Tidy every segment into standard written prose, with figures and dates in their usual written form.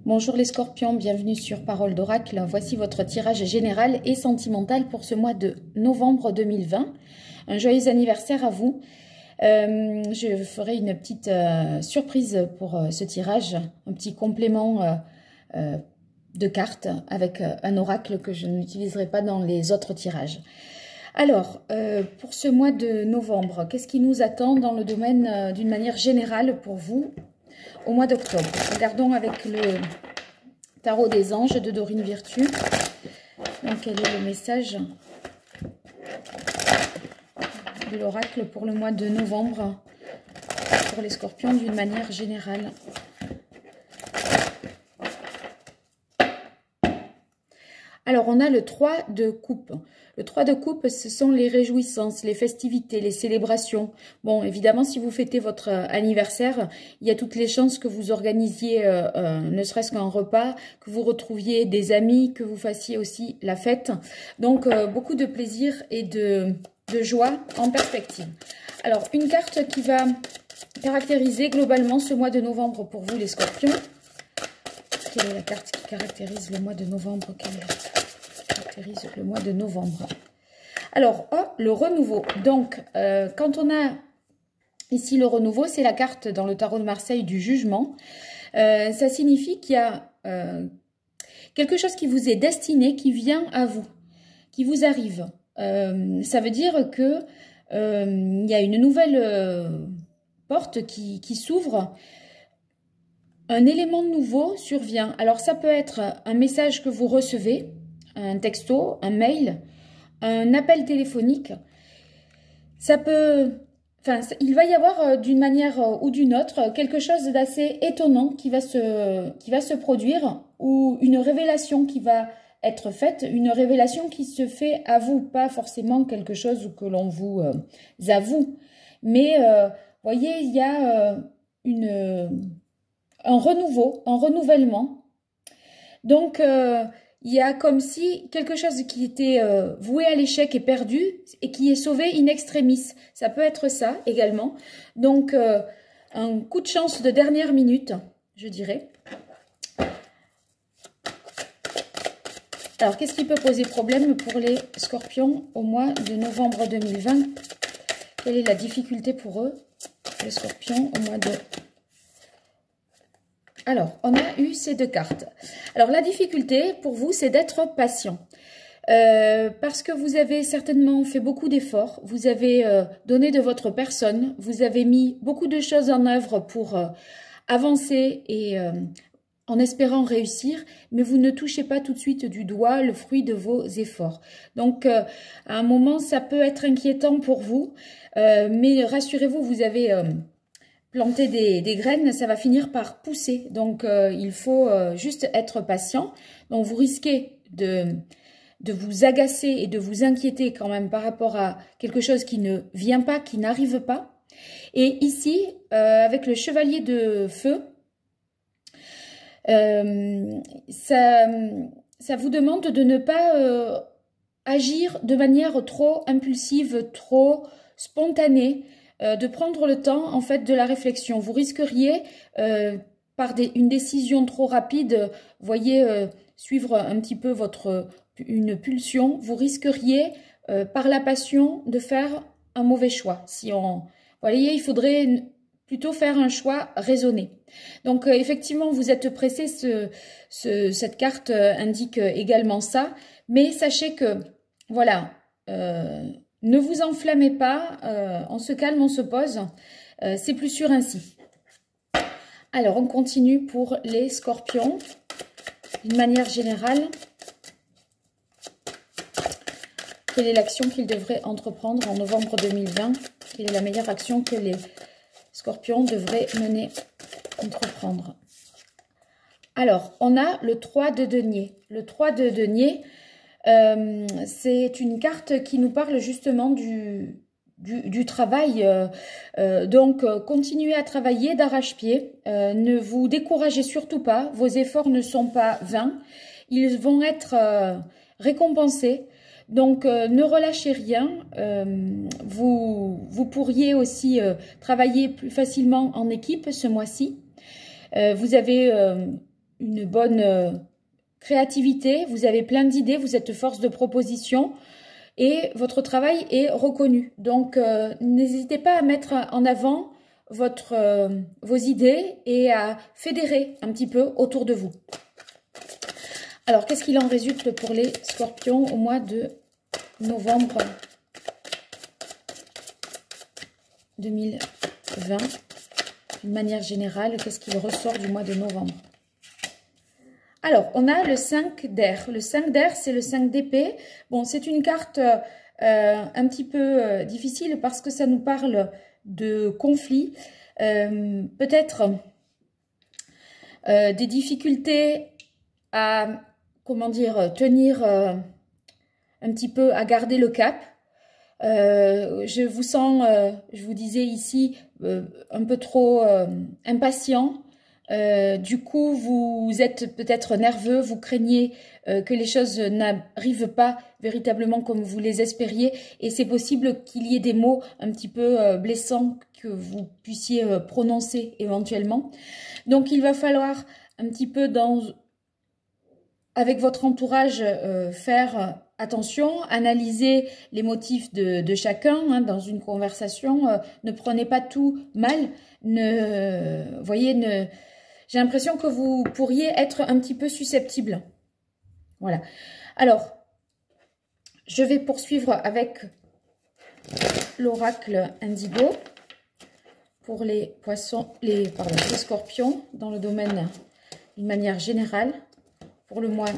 Bonjour les scorpions, bienvenue sur Parole d'Oracle. Voici votre tirage général et sentimental pour ce mois de novembre 2020. Un joyeux anniversaire à vous. Je ferai une petite surprise pour ce tirage, un petit complément de cartes avec un oracle que je n'utiliserai pas dans les autres tirages. Alors, pour ce mois de novembre, qu'est-ce qui nous attend dans le domaine d'une manière générale pour vous au mois d'octobre? Regardons avec le tarot des anges de Dorine Virtue. Donc, quel est le message de l'oracle pour le mois de novembre pour les scorpions d'une manière générale? Alors, on a le 3 de coupe. Le 3 de coupe, ce sont les réjouissances, les festivités, les célébrations. Bon, évidemment, si vous fêtez votre anniversaire, il y a toutes les chances que vous organisiez ne serait-ce qu'un repas, que vous retrouviez des amis, que vous fassiez aussi la fête. Donc, beaucoup de plaisir et de joie en perspective. Alors, une carte qui va caractériser globalement ce mois de novembre pour vous, les scorpions. Quelle est la carte qui caractérise le mois de novembre? Le mois de novembre. Alors, le renouveau. Donc, quand on a ici le renouveau, c'est la carte dans le tarot de Marseille du jugement. Ça signifie qu'il y a quelque chose qui vous est destiné, qui vient à vous, qui vous arrive. Ça veut dire que il y a une nouvelle porte qui s'ouvre. Un élément nouveau survient. Alors, ça peut être un message que vous recevez, un texto, un mail, un appel téléphonique. Ça peut, il va y avoir d'une manière ou d'une autre quelque chose d'assez étonnant qui va se produire, ou une révélation qui va être faite, une révélation qui se fait à vous, pas forcément quelque chose que l'on vous avoue. Mais, voyez, il y a un renouveau, un renouvellement. Donc, il y a comme si quelque chose qui était voué à l'échec est perdu et qui est sauvé in extremis. Ça peut être ça également. Donc, un coup de chance de dernière minute, je dirais. Alors, qu'est-ce qui peut poser problème pour les scorpions au mois de novembre 2020? Quelle est la difficulté pour eux, les scorpions, au mois de... Alors, on a eu ces deux cartes. Alors, la difficulté pour vous, c'est d'être patient. Parce que vous avez certainement fait beaucoup d'efforts, vous avez donné de votre personne, vous avez mis beaucoup de choses en œuvre pour avancer et en espérant réussir, mais vous ne touchez pas tout de suite du doigt le fruit de vos efforts. Donc, à un moment, ça peut être inquiétant pour vous, mais rassurez-vous, vous avez... planter des graines, ça va finir par pousser. Donc, il faut juste être patient. Donc, vous risquez de vous agacer et de vous inquiéter quand même par rapport à quelque chose qui ne vient pas, qui n'arrive pas. Et ici, avec le chevalier de feu, ça vous demande de ne pas agir de manière trop impulsive, trop spontanée, de prendre le temps en fait de la réflexion. Vous risqueriez par une décision trop rapide, voyez, suivre un petit peu une pulsion, vous risqueriez par la passion de faire un mauvais choix. Vous voyez, il faudrait plutôt faire un choix raisonné. Donc effectivement, vous êtes pressé, cette carte indique également ça, mais sachez que, voilà, ne vous enflammez pas, on se calme, on se pose, c'est plus sûr ainsi. Alors, on continue pour les scorpions, d'une manière générale. Quelle est l'action qu'ils devraient entreprendre en novembre 2020? Quelle est la meilleure action que les scorpions devraient entreprendre? Alors, on a le 3 de denier. Le 3 de denier... c'est une carte qui nous parle justement du travail. Donc, continuez à travailler d'arrache-pied. Ne vous découragez surtout pas. Vos efforts ne sont pas vains. Ils vont être récompensés. Donc, ne relâchez rien. Vous pourriez aussi travailler plus facilement en équipe ce mois-ci. Vous avez une bonne créativité, vous avez plein d'idées, vous êtes force de proposition et votre travail est reconnu. Donc, n'hésitez pas à mettre en avant vos idées et à fédérer un petit peu autour de vous. Alors, qu'est-ce qu'il en résulte pour les scorpions au mois de novembre 2020? D'une manière générale, qu'est-ce qu'il ressort du mois de novembre? Alors, on a le 5 d'air. Le 5 d'air, c'est le 5 d'épée. Bon, c'est une carte un petit peu difficile parce que ça nous parle de conflits. Peut-être des difficultés à, comment dire, tenir un petit peu, à garder le cap. Je vous sens, je vous disais ici, un peu trop impatient. Du coup, vous êtes peut-être nerveux, vous craignez que les choses n'arrivent pas véritablement comme vous les espériez. Et c'est possible qu'il y ait des mots un petit peu blessants que vous puissiez prononcer éventuellement. Donc, il va falloir un petit peu avec votre entourage faire attention, analyser les motifs de chacun hein, dans une conversation. Ne prenez pas tout mal. J'ai l'impression que vous pourriez être un petit peu susceptible. Voilà. Alors, je vais poursuivre avec l'oracle indigo pour les poissons, les scorpions dans le domaine d'une manière générale pour le mois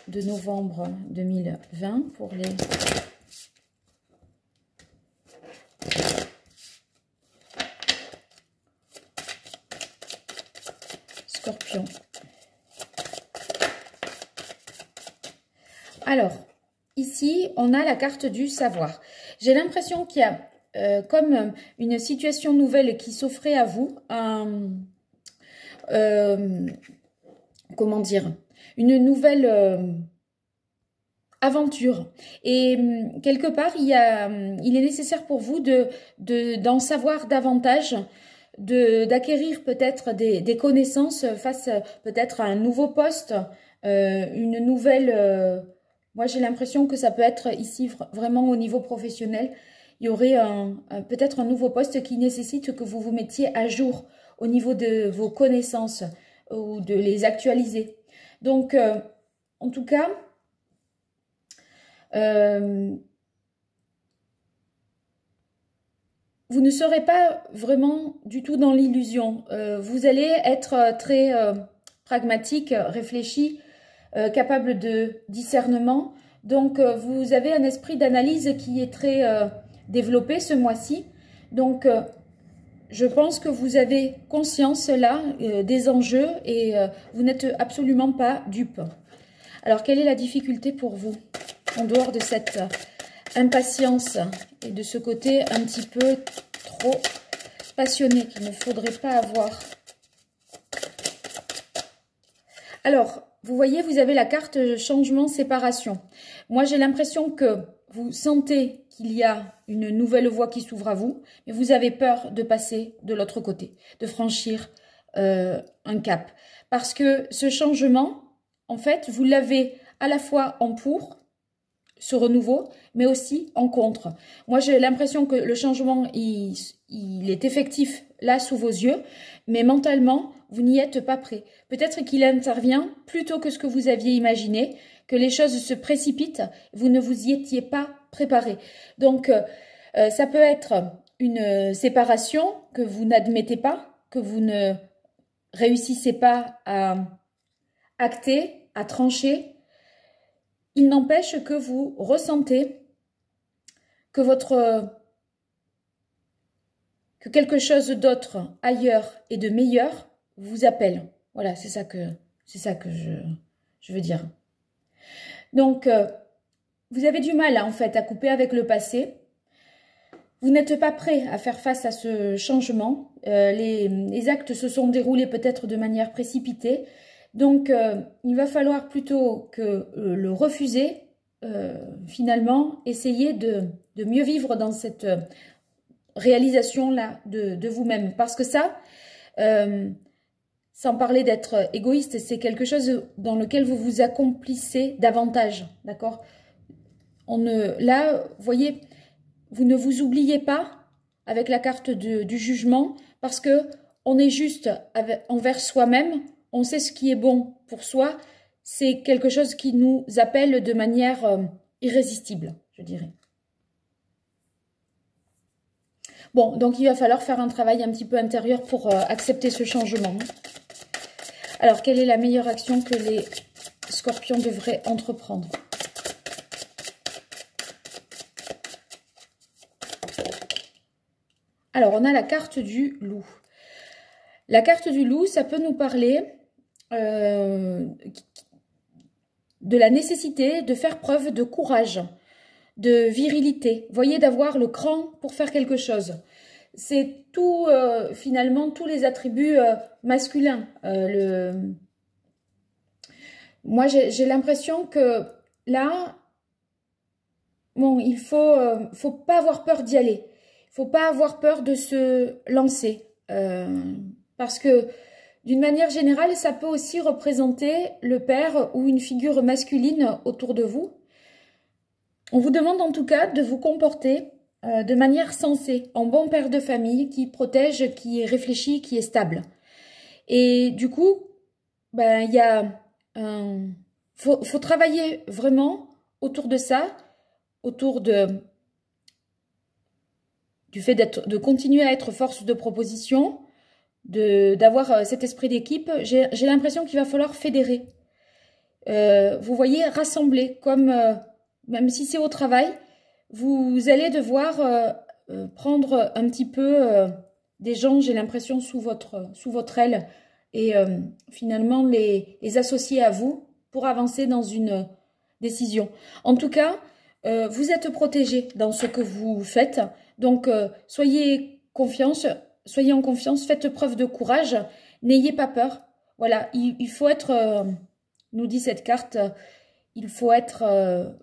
de novembre 2020 pour les scorpions. Alors, ici, on a la carte du savoir. J'ai l'impression qu'il y a comme une situation nouvelle qui s'offrait à vous, comment dire, une nouvelle aventure. Et quelque part, il est nécessaire pour vous d'en savoir davantage, d'acquérir peut-être des connaissances face peut-être à un nouveau poste, une nouvelle... moi, j'ai l'impression que ça peut être ici vraiment au niveau professionnel. Il y aurait peut-être un nouveau poste qui nécessite que vous vous mettiez à jour au niveau de vos connaissances ou de les actualiser. Donc, en tout cas, vous ne serez pas vraiment du tout dans l'illusion. Vous allez être très pragmatique, réfléchi, capable de discernement. Donc, vous avez un esprit d'analyse qui est très développé ce mois-ci. Donc, je pense que vous avez conscience là des enjeux et vous n'êtes absolument pas dupe. Alors, quelle est la difficulté pour vous en dehors de cette impatience et de ce côté un petit peu trop passionné qu'il ne faudrait pas avoir? Alors, vous voyez, vous avez la carte changement, séparation. Moi, j'ai l'impression que vous sentez qu'il y a une nouvelle voie qui s'ouvre à vous, mais vous avez peur de passer de l'autre côté, de franchir un cap. Parce que ce changement, en fait, vous l'avez à la fois en pour, ce renouveau, mais aussi en contre. Moi, j'ai l'impression que le changement, il est effectif là sous vos yeux, mais mentalement, vous n'y êtes pas prêt. Peut-être qu'il intervient plus tôt que ce que vous aviez imaginé, que les choses se précipitent, vous ne vous y étiez pas préparé. Donc, ça peut être une séparation que vous n'admettez pas, que vous ne réussissez pas à acter, à trancher. Il n'empêche que vous ressentez que que quelque chose d'autre ailleurs et de meilleur vous appelle. Voilà, c'est ça que je veux dire. Donc, vous avez du mal en fait à couper avec le passé. Vous n'êtes pas prêt à faire face à ce changement. Les actes se sont déroulés peut-être de manière précipitée. Donc, il va falloir plutôt que le refuser, finalement, essayer de mieux vivre dans cette réalisation-là de vous-même. Parce que ça sans parler d'être égoïste, c'est quelque chose dans lequel vous vous accomplissez davantage, d'accord? Là, vous voyez, vous ne vous oubliez pas avec la carte du jugement, parce que on est juste envers soi-même, on sait ce qui est bon pour soi, c'est quelque chose qui nous appelle de manière irrésistible, je dirais. Bon, donc il va falloir faire un travail un petit peu intérieur pour accepter ce changement. Alors, quelle est la meilleure action que les scorpions devraient entreprendre? Alors, on a la carte du loup. La carte du loup, ça peut nous parler de la nécessité de faire preuve de courage, de virilité. Vous voyez, d'avoir le cran pour faire quelque chose. C'est tout, finalement, tous les attributs masculins. Moi, j'ai l'impression que là, bon, il faut pas avoir peur d'y aller. Il faut pas avoir peur de se lancer. Parce que, d'une manière générale, ça peut aussi représenter le père ou une figure masculine autour de vous. On vous demande en tout cas de vous comporter de manière sensée, en bon père de famille qui protège, qui est réfléchi, qui est stable. Et du coup, ben, il y a faut travailler vraiment autour de ça, autour du fait de continuer à être force de proposition, d'avoir cet esprit d'équipe. J'ai l'impression qu'il va falloir fédérer. Vous voyez, rassembler, comme même si c'est au travail, vous allez devoir prendre un petit peu des gens, j'ai l'impression, sous votre aile et finalement les associer à vous pour avancer dans une décision. En tout cas, vous êtes protégés dans ce que vous faites, donc soyez en confiance, faites preuve de courage, n'ayez pas peur. Voilà, il faut être, nous dit cette carte, il faut être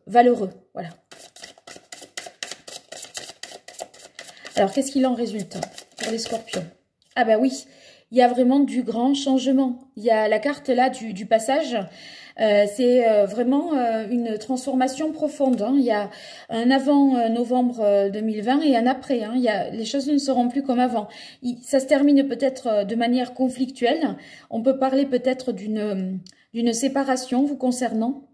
valeureux. Voilà. Alors, qu'est-ce qu'il en résulte pour les scorpions? Ah bah oui, il y a vraiment du grand changement. Il y a la carte là du passage. C'est vraiment une transformation profonde. Hein. Il y a un avant novembre 2020 et un après. Hein. Les choses ne seront plus comme avant. Ça se termine peut-être de manière conflictuelle. On peut parler peut-être d'une séparation vous concernant.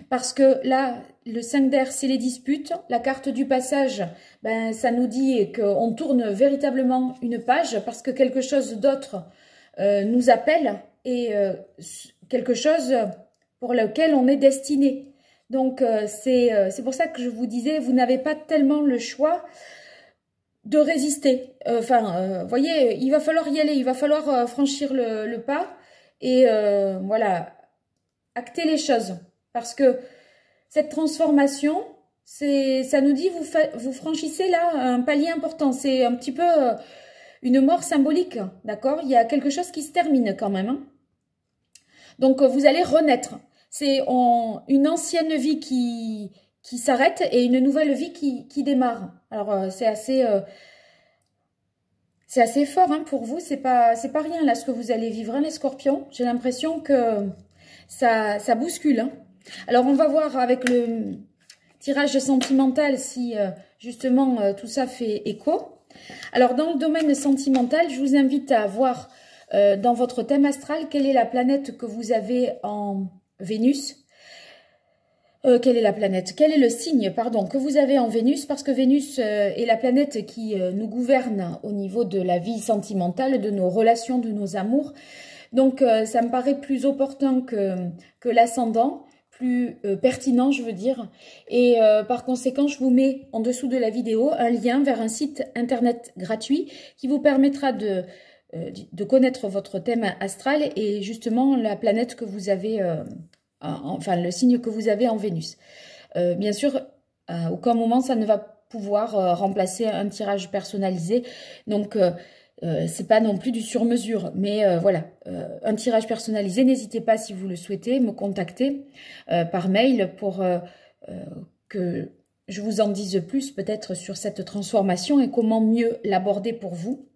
Parce que là, le 5 d'air, c'est les disputes. La carte du passage, ben, ça nous dit qu'on tourne véritablement une page parce que quelque chose d'autre nous appelle et quelque chose pour lequel on est destiné. Donc, c'est pour ça que je vous disais, vous n'avez pas tellement le choix de résister. Vous voyez, il va falloir y aller, il va falloir franchir le pas et voilà, acter les choses. Parce que cette transformation, ça nous dit, vous franchissez là un palier important. C'est un petit peu une mort symbolique, d'accord? Il y a quelque chose qui se termine quand même. Hein. Donc, vous allez renaître. C'est une ancienne vie qui s'arrête et une nouvelle vie qui démarre. Alors, c'est assez fort hein, pour vous. C'est pas rien là ce que vous allez vivre, hein, les scorpions. J'ai l'impression que ça bouscule, hein. Alors, on va voir avec le tirage sentimental si justement tout ça fait écho. Alors, dans le domaine sentimental, je vous invite à voir dans votre thème astral quelle est la planète que vous avez en Vénus. Quelle est la planète? Quel est le signe, pardon, que vous avez en Vénus? Parce que Vénus est la planète qui nous gouverne au niveau de la vie sentimentale, de nos relations, de nos amours. Donc, ça me paraît plus opportun que l'ascendant. Plus pertinent, je veux dire. Et par conséquent, je vous mets en dessous de la vidéo un lien vers un site internet gratuit qui vous permettra de connaître votre thème astral et justement la planète que vous avez, enfin le signe que vous avez en Vénus. Bien sûr, à aucun moment ça ne va pouvoir remplacer un tirage personnalisé. Donc, c'est pas non plus du sur-mesure, mais voilà, un tirage personnalisé, n'hésitez pas si vous le souhaitez, me contacter par mail pour que je vous en dise plus peut-être sur cette transformation et comment mieux l'aborder pour vous.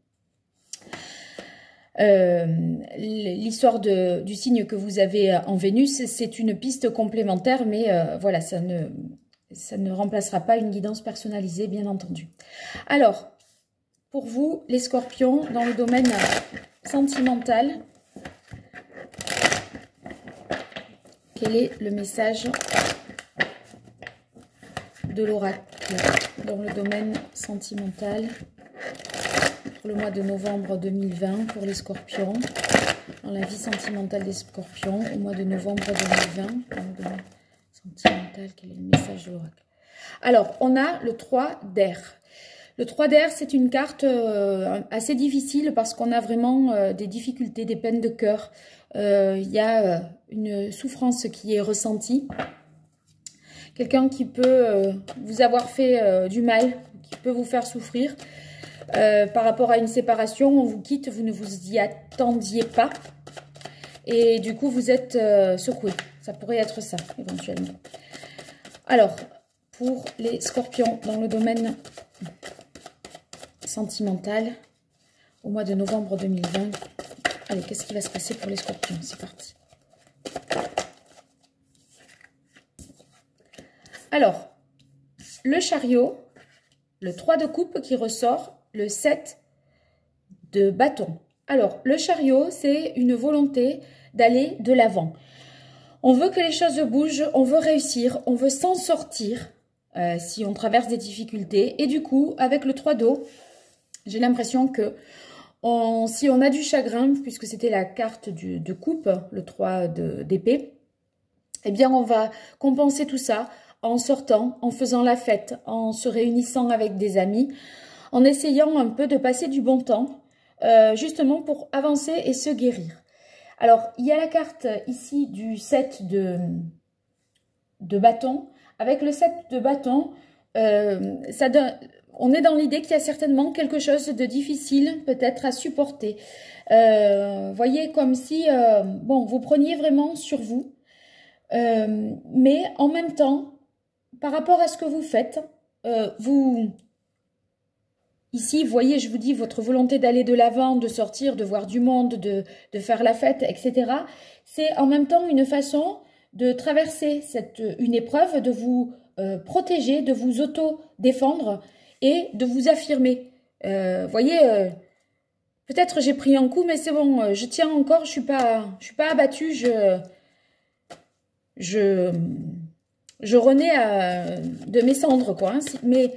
L'histoire du signe que vous avez en Vénus, c'est une piste complémentaire, mais voilà, ça ne remplacera pas une guidance personnalisée, bien entendu. Alors, pour vous, les scorpions, dans le domaine sentimental, quel est le message de l'oracle dans le domaine sentimental pour le mois de novembre 2020 pour les scorpions, dans la vie sentimentale des scorpions au mois de novembre 2020, dans le domaine sentimental, quel est le message de l'oracle? Alors, on a le 3 d'air. Le 3 d'air, c'est une carte assez difficile parce qu'on a vraiment des difficultés, des peines de cœur. Il y a une souffrance qui est ressentie. Quelqu'un qui peut vous avoir fait du mal, qui peut vous faire souffrir. Par rapport à une séparation, on vous quitte, vous ne vous y attendiez pas. Et du coup, vous êtes secoué. Ça pourrait être ça, éventuellement. Alors, pour les scorpions, dans le domaine sentimental, au mois de novembre 2020. Allez, qu'est-ce qui va se passer pour les scorpions? C'est parti. Alors, le chariot, le 3 de coupe qui ressort, le 7 de bâton. Alors, le chariot, c'est une volonté d'aller de l'avant. On veut que les choses bougent, on veut réussir, on veut s'en sortir si on traverse des difficultés. Et du coup, avec le 3 d'eau, j'ai l'impression que si on a du chagrin, puisque c'était la carte de coupe, le 3 d'épée, eh bien, on va compenser tout ça en sortant, en faisant la fête, en se réunissant avec des amis, en essayant un peu de passer du bon temps, justement pour avancer et se guérir. Alors, il y a la carte ici du 7 de bâton. Avec le 7 de bâton, on est dans l'idée qu'il y a certainement quelque chose de difficile peut-être à supporter. Voyez, comme si bon, vous preniez vraiment sur vous, mais en même temps, par rapport à ce que vous faites, ici, vous voyez, je vous dis, votre volonté d'aller de l'avant, de sortir, de voir du monde, de faire la fête, etc. C'est en même temps une façon de traverser une épreuve, de vous protéger, de vous auto-défendre et de vous affirmer. Voyez, peut-être j'ai pris un coup, mais c'est bon, je tiens encore, je suis pas abattue, je renais de mes cendres, quoi. Hein, mais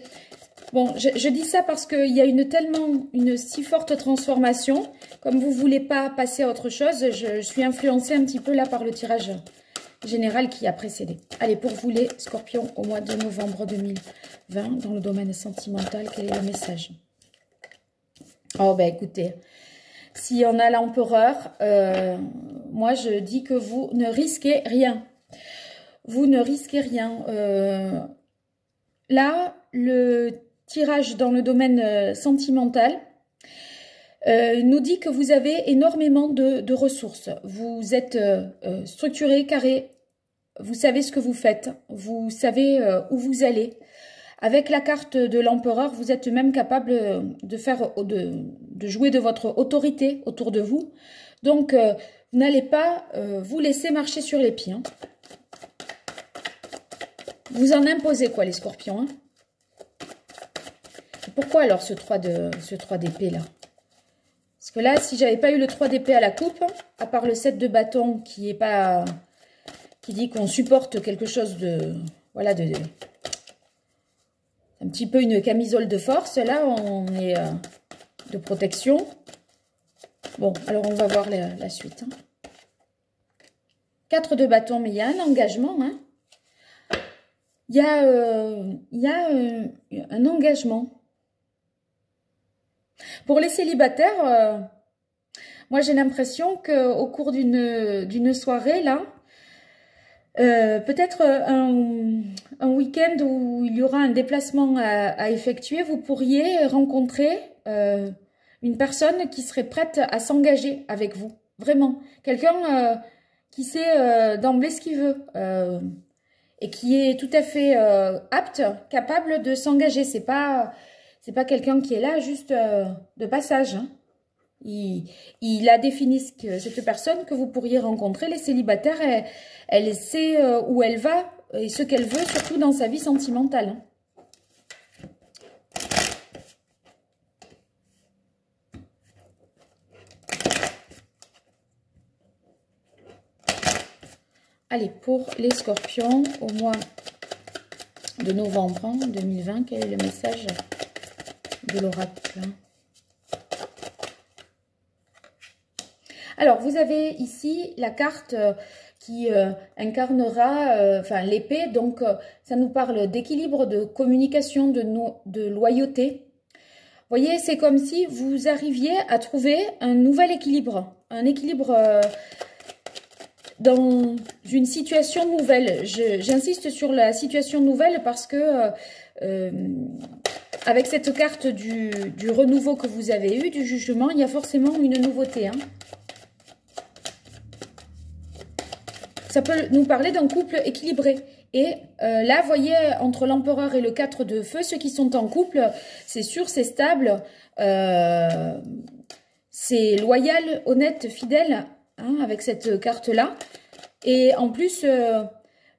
bon, je dis ça parce qu'il y a une si forte transformation. Comme vous ne voulez pas passer à autre chose, je suis influencée un petit peu là par le tirage général qui a précédé. Allez, pour vous les scorpions, au mois de novembre 2020, dans le domaine sentimental, quel est le message? Oh, ben écoutez, si on a l'empereur, moi je dis que vous ne risquez rien. Vous ne risquez rien. Là, le tirage dans le domaine sentimental nous dit que vous avez énormément de ressources. Vous êtes structuré, carré, vous savez ce que vous faites, vous savez où vous allez. Avec la carte de l'empereur, vous êtes même capable de jouer de votre autorité autour de vous. Donc, vous n'allez pas vous laisser marcher sur les pieds. Hein. Vous en imposez quoi, les scorpions, hein? Pourquoi alors ce 3 d'épée là? Parce que là, si j'avais pas eu le 3 d'épée à la coupe, à part le 7 de bâton qui dit qu'on supporte quelque chose de... Voilà, un petit peu une camisole de force. Là, on est de protection. Bon, alors on va voir la suite. Hein. 4 de bâton, mais il y a un engagement, hein. Il y a un engagement. Pour les célibataires, moi j'ai l'impression qu'au cours d'une soirée, là, peut-être un week-end où il y aura un déplacement à effectuer, vous pourriez rencontrer une personne qui serait prête à s'engager avec vous. Vraiment. Quelqu'un qui sait d'emblée ce qu'il veut. Et qui est tout à fait apte, capable de s'engager. C'est pas quelqu'un qui est là juste de passage. Hein. Il a défini cette personne que vous pourriez rencontrer. Les célibataires, elle sait où elle va et ce qu'elle veut, surtout dans sa vie sentimentale. Allez, pour les scorpions, au mois de novembre 2020, quel est le message de l'oracle? Alors, vous avez ici la carte qui incarnera l'épée. Donc, ça nous parle d'équilibre, de communication, de loyauté. Vous voyez, c'est comme si vous arriviez à trouver un nouvel équilibre. Un équilibre dans une situation nouvelle. J'insiste sur la situation nouvelle parce que avec cette carte du renouveau que vous avez eu, du jugement, il y a forcément une nouveauté. Hein. Ça peut nous parler d'un couple équilibré. Et là, vous voyez, entre l'empereur et le 4 de feu, ceux qui sont en couple, c'est sûr, c'est stable, c'est loyal, honnête, fidèle, hein, avec cette carte-là. Et en plus,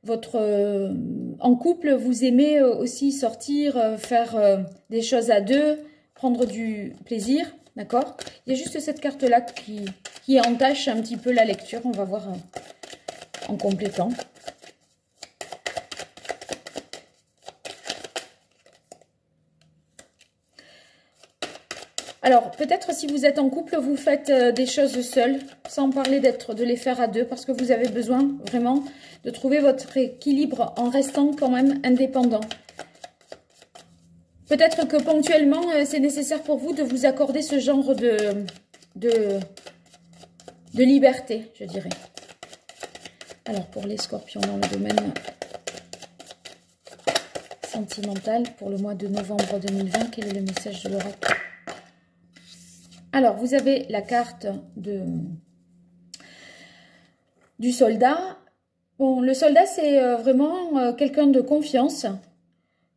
en couple, vous aimez aussi sortir, faire des choses à deux, prendre du plaisir, d'accord? Il y a juste cette carte-là qui entache un petit peu la lecture, on va voir en complétant. Alors, peut-être si vous êtes en couple, vous faites des choses seules, sans parler de les faire à deux, parce que vous avez besoin vraiment de trouver votre équilibre en restant quand même indépendant. Peut-être que ponctuellement, c'est nécessaire pour vous de vous accorder ce genre de liberté, je dirais. Alors, pour les scorpions dans le domaine sentimental, pour le mois de novembre 2020, quel est le message de l'oracle? Alors, vous avez la carte du soldat. Bon, le soldat, c'est vraiment quelqu'un de confiance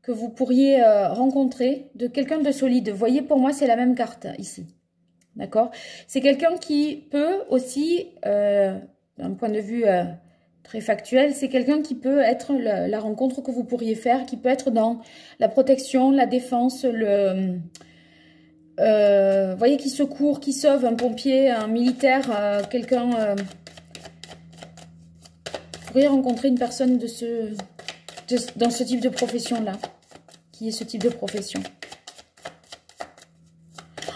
que vous pourriez rencontrer, de quelqu'un de solide. Vous voyez, pour moi, c'est la même carte ici. D'accord? C'est quelqu'un qui peut aussi, d'un point de vue très factuel, c'est quelqu'un qui peut être la rencontre que vous pourriez faire, qui peut être dans la protection, la défense, vous voyez, qui secourt, qui sauve, un pompier, un militaire, quelqu'un... vous pourriez rencontrer une personne dans ce type de profession-là, qui est ce type de profession.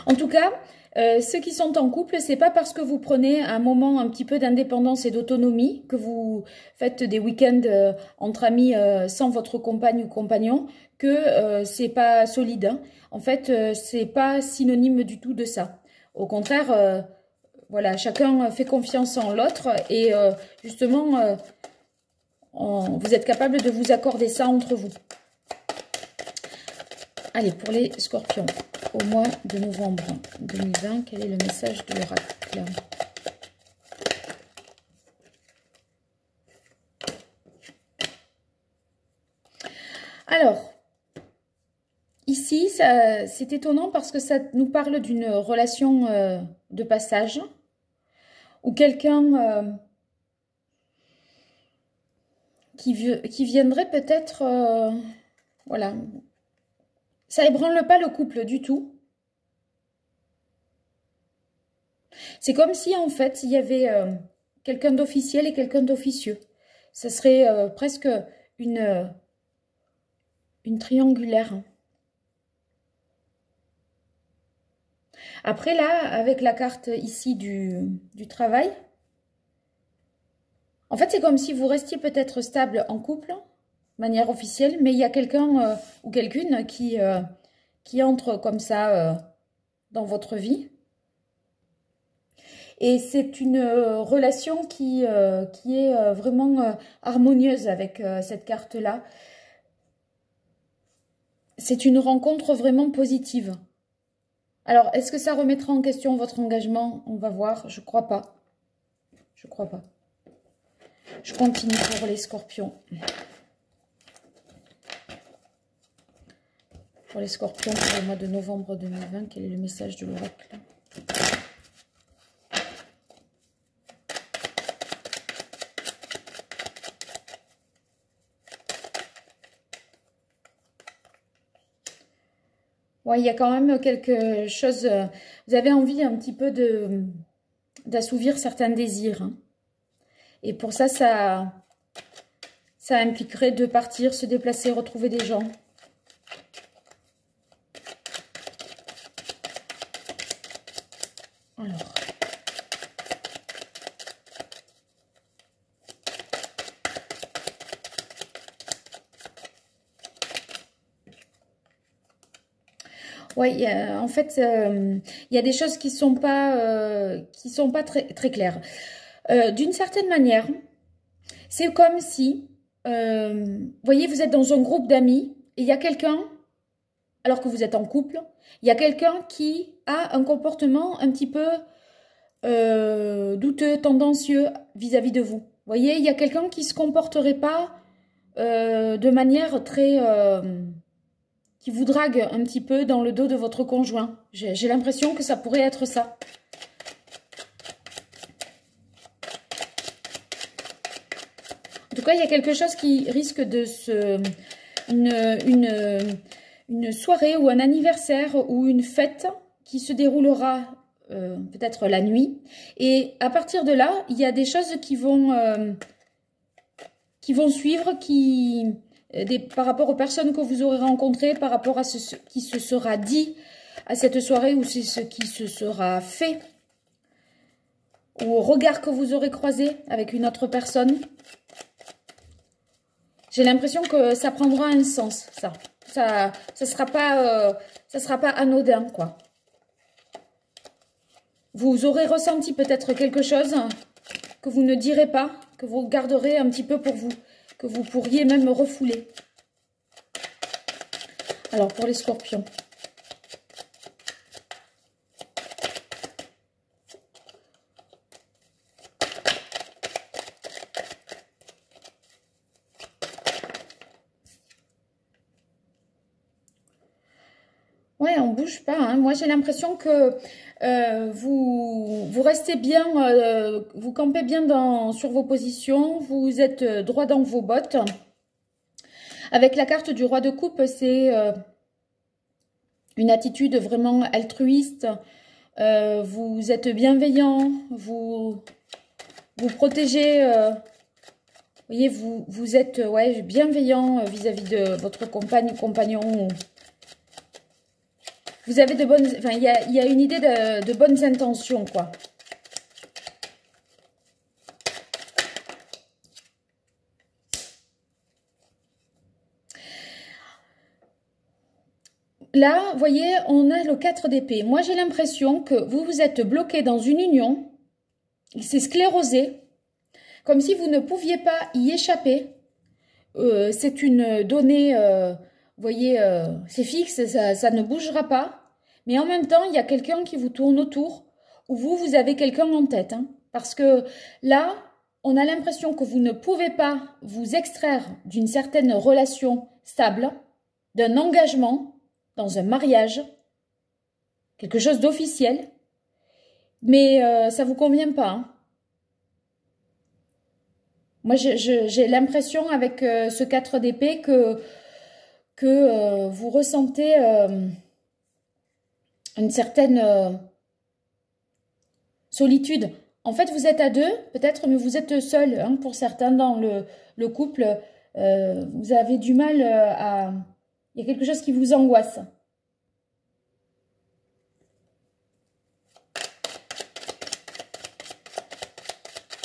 En tout cas, ceux qui sont en couple, c'est pas parce que vous prenez un moment un petit peu d'indépendance et d'autonomie, que vous faites des week-ends entre amis sans votre compagne ou compagnon, que c'est pas solide. Hein. En fait, c'est pas synonyme du tout de ça. Au contraire, voilà, chacun fait confiance en l'autre et justement, vous êtes capable de vous accorder ça entre vous. Allez, pour les scorpions, au mois de novembre 2020, quel est le message de l'oracle? Alors, ici, c'est étonnant parce que ça nous parle d'une relation de passage où quelqu'un qui viendrait peut-être, voilà, ça ébranle pas le couple du tout. C'est comme si, en fait, il y avait quelqu'un d'officiel et quelqu'un d'officieux. Ça serait presque une triangulaire. Après, là, avec la carte ici du travail, en fait, c'est comme si vous restiez peut-être stable en couple, de manière officielle, mais il y a quelqu'un ou quelqu'une qui entre comme ça dans votre vie. Et c'est une relation qui est vraiment harmonieuse avec cette carte-là. C'est une rencontre vraiment positive. Alors, est-ce que ça remettra en question votre engagement? On va voir. Je crois pas. Je crois pas. Je continue pour les scorpions. Pour les scorpions, pour le mois de novembre 2020, quel est le message de l'oracle? Ouais, il y a quand même quelque chose... vous avez envie un petit peu d'assouvir certains désirs. Hein. Et pour ça, ça impliquerait de partir, se déplacer, retrouver des gens. Alors... Oui, en fait, il y a des choses qui sont pas très claires. D'une certaine manière, c'est comme si, vous voyez, vous êtes dans un groupe d'amis et il y a quelqu'un, alors que vous êtes en couple, il y a quelqu'un qui a un comportement un petit peu douteux, tendancieux vis-à-vis de vous. Vous voyez, il y a quelqu'un qui ne se comporterait pas de manière très... qui vous drague un petit peu dans le dos de votre conjoint. J'ai l'impression que ça pourrait être ça. En tout cas, il y a quelque chose qui risque de se... Une soirée ou un anniversaire ou une fête qui se déroulera peut-être la nuit. Et à partir de là, il y a des choses qui vont suivre, par rapport aux personnes que vous aurez rencontrées, par rapport à ce qui se sera dit à cette soirée ou c'est ce qui se sera fait, ou au regard que vous aurez croisé avec une autre personne. J'ai l'impression que ça prendra un sens, ça. Ça sera pas anodin, quoi. Vous aurez ressenti peut-être quelque chose que vous ne direz pas, que vous garderez un petit peu pour vous, que vous pourriez même refouler. Alors, pour les scorpions. Ouais, on bouge pas. Hein. Moi, j'ai l'impression que vous restez bien, vous campez bien sur vos positions, vous êtes droit dans vos bottes. Avec la carte du roi de coupe, c'est une attitude vraiment altruiste. Vous êtes bienveillant, vous protégez. Vous voyez, vous êtes ouais, bienveillant vis-à-vis de votre compagnon. Vous avez de bonnes... Enfin, il y a une idée de bonnes intentions, quoi. Là, vous voyez, on a le 4 d'épée. Moi, j'ai l'impression que vous êtes bloqué dans une union. Il s'est sclérosé. Comme si vous ne pouviez pas y échapper. C'est une donnée... vous voyez, c'est fixe, ça ne bougera pas. Mais en même temps, il y a quelqu'un qui vous tourne autour, ou vous avez quelqu'un en tête. Hein, parce que là, on a l'impression que vous ne pouvez pas vous extraire d'une certaine relation stable, d'un engagement, dans un mariage, quelque chose d'officiel. Mais ça ne vous convient pas. Hein. Moi, j'ai l'impression avec ce 4 d'épée que vous ressentez une certaine solitude. En fait, vous êtes à deux, peut-être, mais vous êtes seul. Hein, pour certains, dans le couple, vous avez du mal à... Il y a quelque chose qui vous angoisse.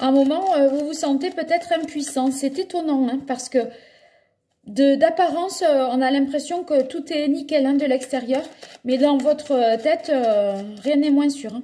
À un moment, vous vous sentez peut-être impuissant. C'est étonnant, hein, parce que d'apparence, on a l'impression que tout est nickel hein, de l'extérieur, mais dans votre tête, rien n'est moins sûr. Hein.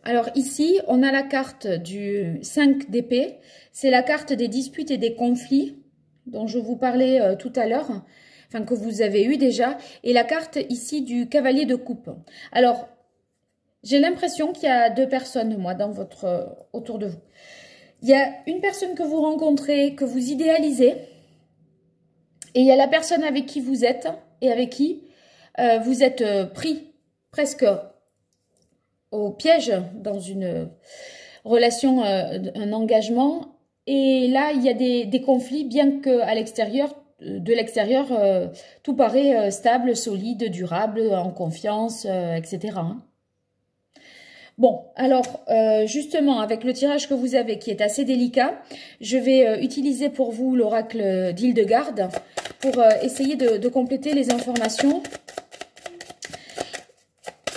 Alors ici, on a la carte du 5 d'épée. C'est la carte des disputes et des conflits dont je vous parlais tout à l'heure. Enfin, que vous avez eu déjà. Et la carte ici du cavalier de coupe. Alors, j'ai l'impression qu'il y a deux personnes, moi, autour de vous. Il y a une personne que vous rencontrez, que vous idéalisez. Et il y a la personne avec qui vous êtes et avec qui vous êtes presque au piège dans une relation, un engagement. Et là, il y a des conflits, bien qu'à l'extérieur, de l'extérieur, tout paraît stable, solide, durable, en confiance, etc. hein. Bon, alors, justement, avec le tirage que vous avez, qui est assez délicat, je vais utiliser pour vous l'oracle d'Hildegarde pour essayer de compléter les informations.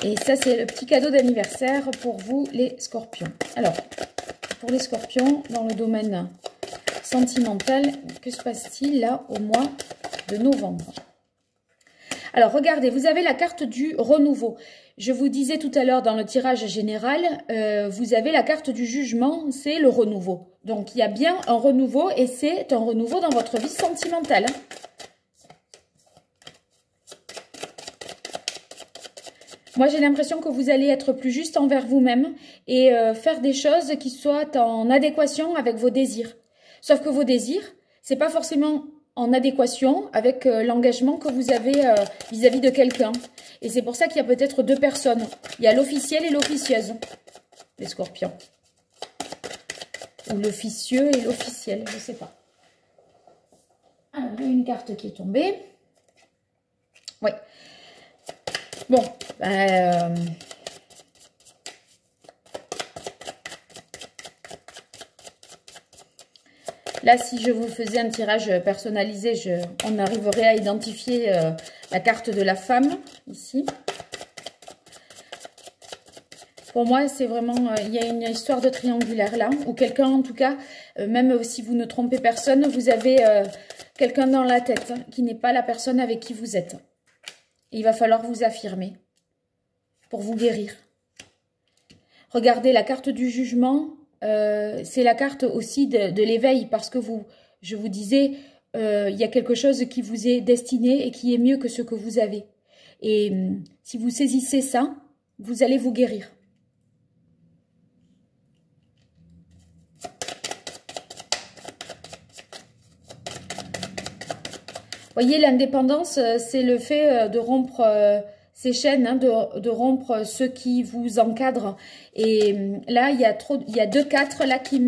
Et ça, c'est le petit cadeau d'anniversaire pour vous, les scorpions. Alors, pour les scorpions, dans le domaine sentimental, que se passe-t-il là au mois de novembre? Alors, regardez, vous avez la carte du renouveau. Je vous disais tout à l'heure dans le tirage général, vous avez la carte du jugement, c'est le renouveau. Donc, il y a bien un renouveau et c'est un renouveau dans votre vie sentimentale. Moi, j'ai l'impression que vous allez être plus juste envers vous-même et faire des choses qui soient en adéquation avec vos désirs. Sauf que vos désirs, c'est pas forcément en adéquation avec l'engagement que vous avez vis-à-vis de quelqu'un. Et c'est pour ça qu'il y a peut-être deux personnes. Il y a l'officiel et l'officieuse, les scorpions. Ou l'officieux et l'officiel, je ne sais pas. Alors, il y a une carte qui est tombée. Oui. Bon, là, si je vous faisais un tirage personnalisé, on arriverait à identifier la carte de la femme, ici. Pour moi, c'est vraiment, il y a une histoire de triangulaire là, où quelqu'un, en tout cas, même si vous ne trompez personne, vous avez quelqu'un dans la tête hein, qui n'est pas la personne avec qui vous êtes. Il va falloir vous affirmer pour vous guérir. Regardez, la carte du jugement, c'est la carte aussi de l'éveil parce que je vous disais, il y a quelque chose qui vous est destiné et qui est mieux que ce que vous avez. Et si vous saisissez ça, vous allez vous guérir. Voyez, l'indépendance, c'est le fait de rompre ces chaînes, hein, de rompre ceux qui vous encadrent. Et là, il y a 2-4 là qui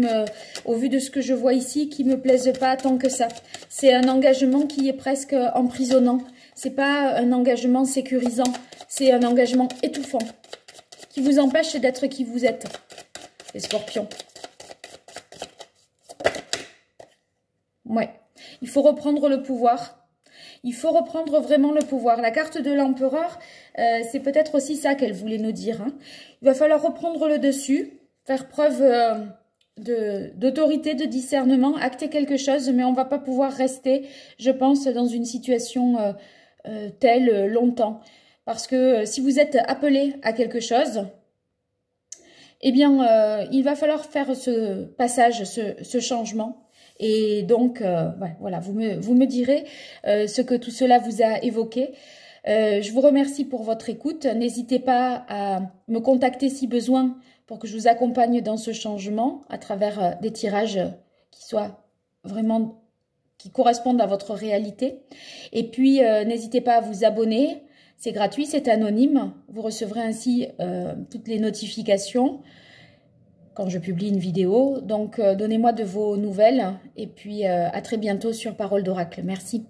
au vu de ce que je vois ici, qui me plaisent pas tant que ça. C'est un engagement qui est presque emprisonnant. C'est pas un engagement sécurisant. C'est un engagement étouffant qui vous empêche d'être qui vous êtes, les scorpions. Ouais, il faut reprendre le pouvoir. Il faut reprendre vraiment le pouvoir. La carte de l'empereur, c'est peut-être aussi ça qu'elle voulait nous dire. Hein. Il va falloir reprendre le dessus, faire preuve d'autorité, de discernement, acter quelque chose, mais on ne va pas pouvoir rester, je pense, dans une situation telle longtemps. Parce que si vous êtes appelé à quelque chose, eh bien, il va falloir faire ce passage, ce changement. Et donc, ouais, voilà, vous me direz ce que tout cela vous a évoqué. Je vous remercie pour votre écoute. N'hésitez pas à me contacter si besoin pour que je vous accompagne dans ce changement à travers des tirages qui soient vraiment, qui correspondent à votre réalité. Et puis, n'hésitez pas à vous abonner. C'est gratuit, c'est anonyme. Vous recevrez ainsi toutes les notifications quand je publie une vidéo. Donc, donnez-moi de vos nouvelles et puis à très bientôt sur Parole d'Oracle. Merci.